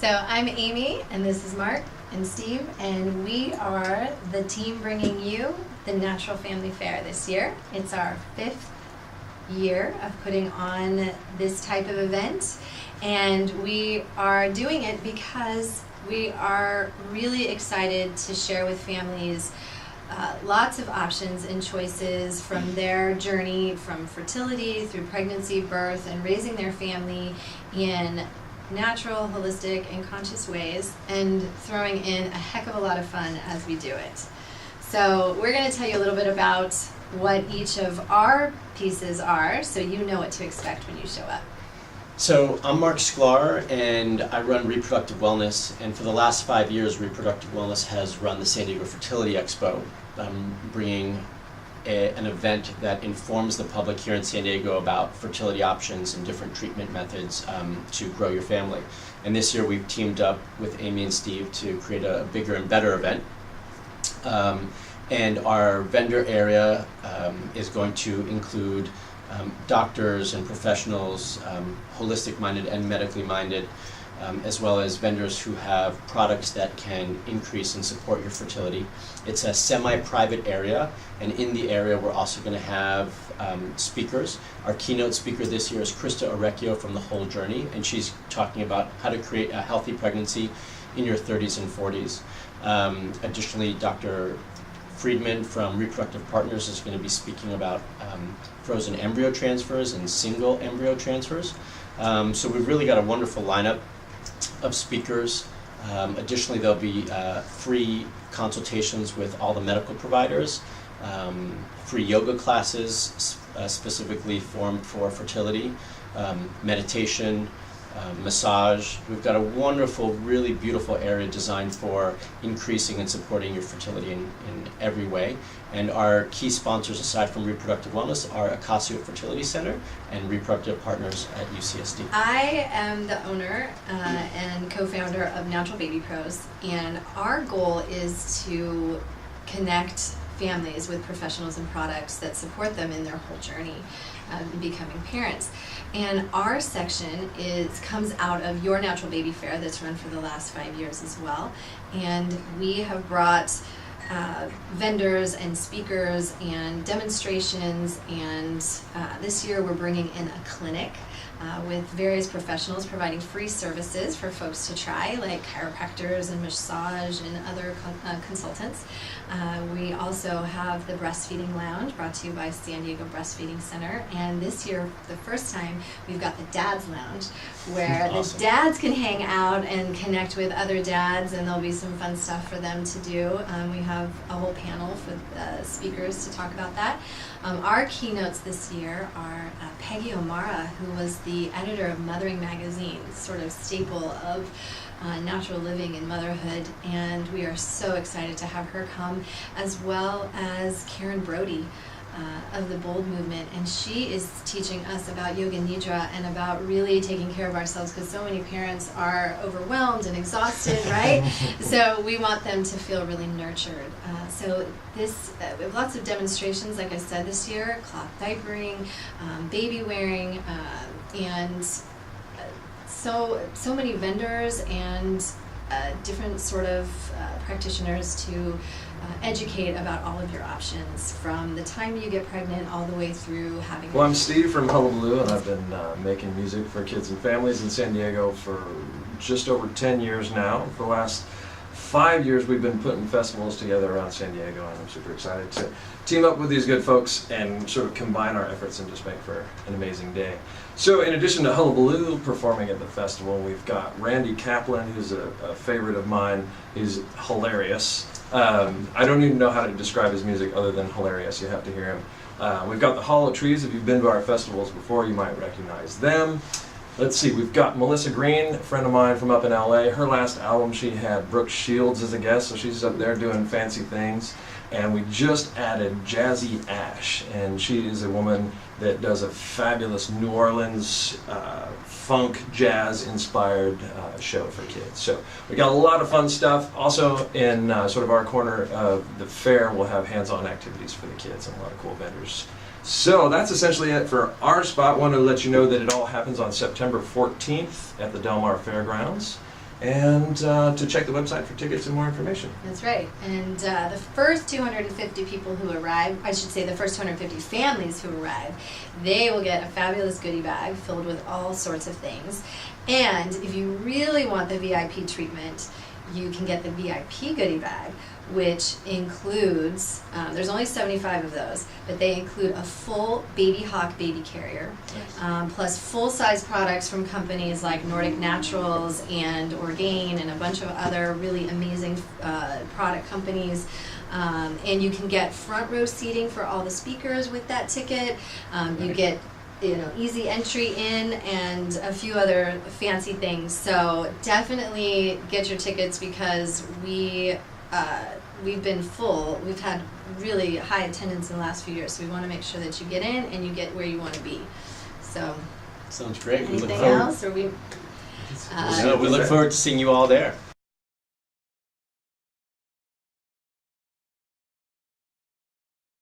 So I'm Amy, and this is Mark and Steve, and we are the team bringing you the Natural Family Fair this year. It's our 5th year of putting on this type of event, and we are doing it because we are really excited to share with families lots of options and choices from their journey from fertility through pregnancy, birth, and raising their family in natural, holistic, and conscious ways, and throwing in a heck of a lot of fun as we do it. So we're going to tell you a little bit about what each of our pieces are, so you know what to expect when you show up. So I'm Mark Sklar, and I run Reproductive Wellness, and for the last 5 years Reproductive Wellness has run the San Diego Fertility Expo, bringing an event that informs the public here in San Diego about fertility options and different treatment methods to grow your family. And this year we've teamed up with Amy and Steve to create a bigger and better event. And our vendor area is going to include doctors and professionals, holistic minded and medically minded, as well as vendors who have products that can increase and support your fertility. It's a semi-private area, and in the area we're also going to have speakers. Our keynote speaker this year is Krista Orecchio from The Whole Journey, and she's talking about how to create a healthy pregnancy in your 30s and 40s. Additionally, Dr. Friedman from Reproductive Partners is going to be speaking about frozen embryo transfers and single embryo transfers. So we've really got a wonderful lineup of speakers. Additionally, there'll be free consultations with all the medical providers, free yoga classes specifically formed for fertility, meditation, massage. We've got a wonderful, really beautiful area designed for increasing and supporting your fertility in every way. And our key sponsors, aside from Reproductive Wellness, are Acacio Fertility Center and Reproductive Partners at UCSD. I am the owner and co-founder of Natural Baby Pros, and our goal is to connect families with professionals and products that support them in their whole journey becoming parents. And our section comes out of your Natural Baby Fair that's run for the last 5 years as well. And we have brought vendors and speakers and demonstrations, and this year we're bringing in a clinic with various professionals providing free services for folks to try, like chiropractors and massage and other consultants. We also have the Breastfeeding Lounge, brought to you by San Diego Breastfeeding Center. And this year, for the first time, we've got the Dads Lounge, where Awesome. the dads can hang out and connect with other dads, and there'll be some fun stuff for them to do. We have a whole panel for speakers to talk about that. Our keynotes this year are Peggy O'Mara, who was the editor of Mothering Magazine, sort of staple of natural living and motherhood, and we are so excited to have her come, as well as Karen Brody of the Bold Movement, and she is teaching us about Yoga Nidra and about really taking care of ourselves, because so many parents are overwhelmed and exhausted, right? So we want them to feel really nurtured. So we have lots of demonstrations, like I said, this year: cloth diapering, baby wearing, and so many vendors and different sort of practitioners to educate about all of your options, from the time you get pregnant all the way through having. Well, I'm Steve from Hullabaloo, and I've been making music for kids and families in San Diego for just over 10 years now. For the last 5 years we've been putting festivals together around San Diego, and I'm super excited to team up with these good folks and sort of combine our efforts and just make for an amazing day. So in addition to Hullabaloo performing at the festival, we've got Randy Kaplan, who's a favorite of mine. He's hilarious. I don't even know how to describe his music other than hilarious. You have to hear him. We've got the Hollow Trees. If you've been to our festivals before, you might recognize them. Let's see, we've got Melissa Green, a friend of mine from up in LA. Her last album, she had Brooke Shields as a guest, so she's up there doing fancy things. And we just added Jazzy Ash, and she is a woman that does a fabulous New Orleans funk jazz inspired show for kids. So we got a lot of fun stuff. Also in sort of our corner of the fair, we'll have hands-on activities for the kids and a lot of cool vendors. So that's essentially it for our spot. Wanted to let you know that it all happens on September 14th at the Del Mar Fairgrounds. and to check the website for tickets and more information. That's right. And the first 250 people who arrive, I should say the first 250 families who arrive, they will get a fabulous goodie bag filled with all sorts of things. And if you really want the VIP treatment, you can get the VIP goodie bag, which includes, there's only 75 of those, but they include a full Baby Hawk baby carrier, plus full-size products from companies like Nordic Naturals and Orgain and a bunch of other really amazing product companies. And you can get front row seating for all the speakers with that ticket. You get easy entry in and a few other fancy things. So definitely get your tickets because we've been full. We've had really high attendance in the last few years, so we want to make sure that you get in and you get where you want to be. So Sounds great. We look anything forward. else? Or we No, we look forward to seeing you all there.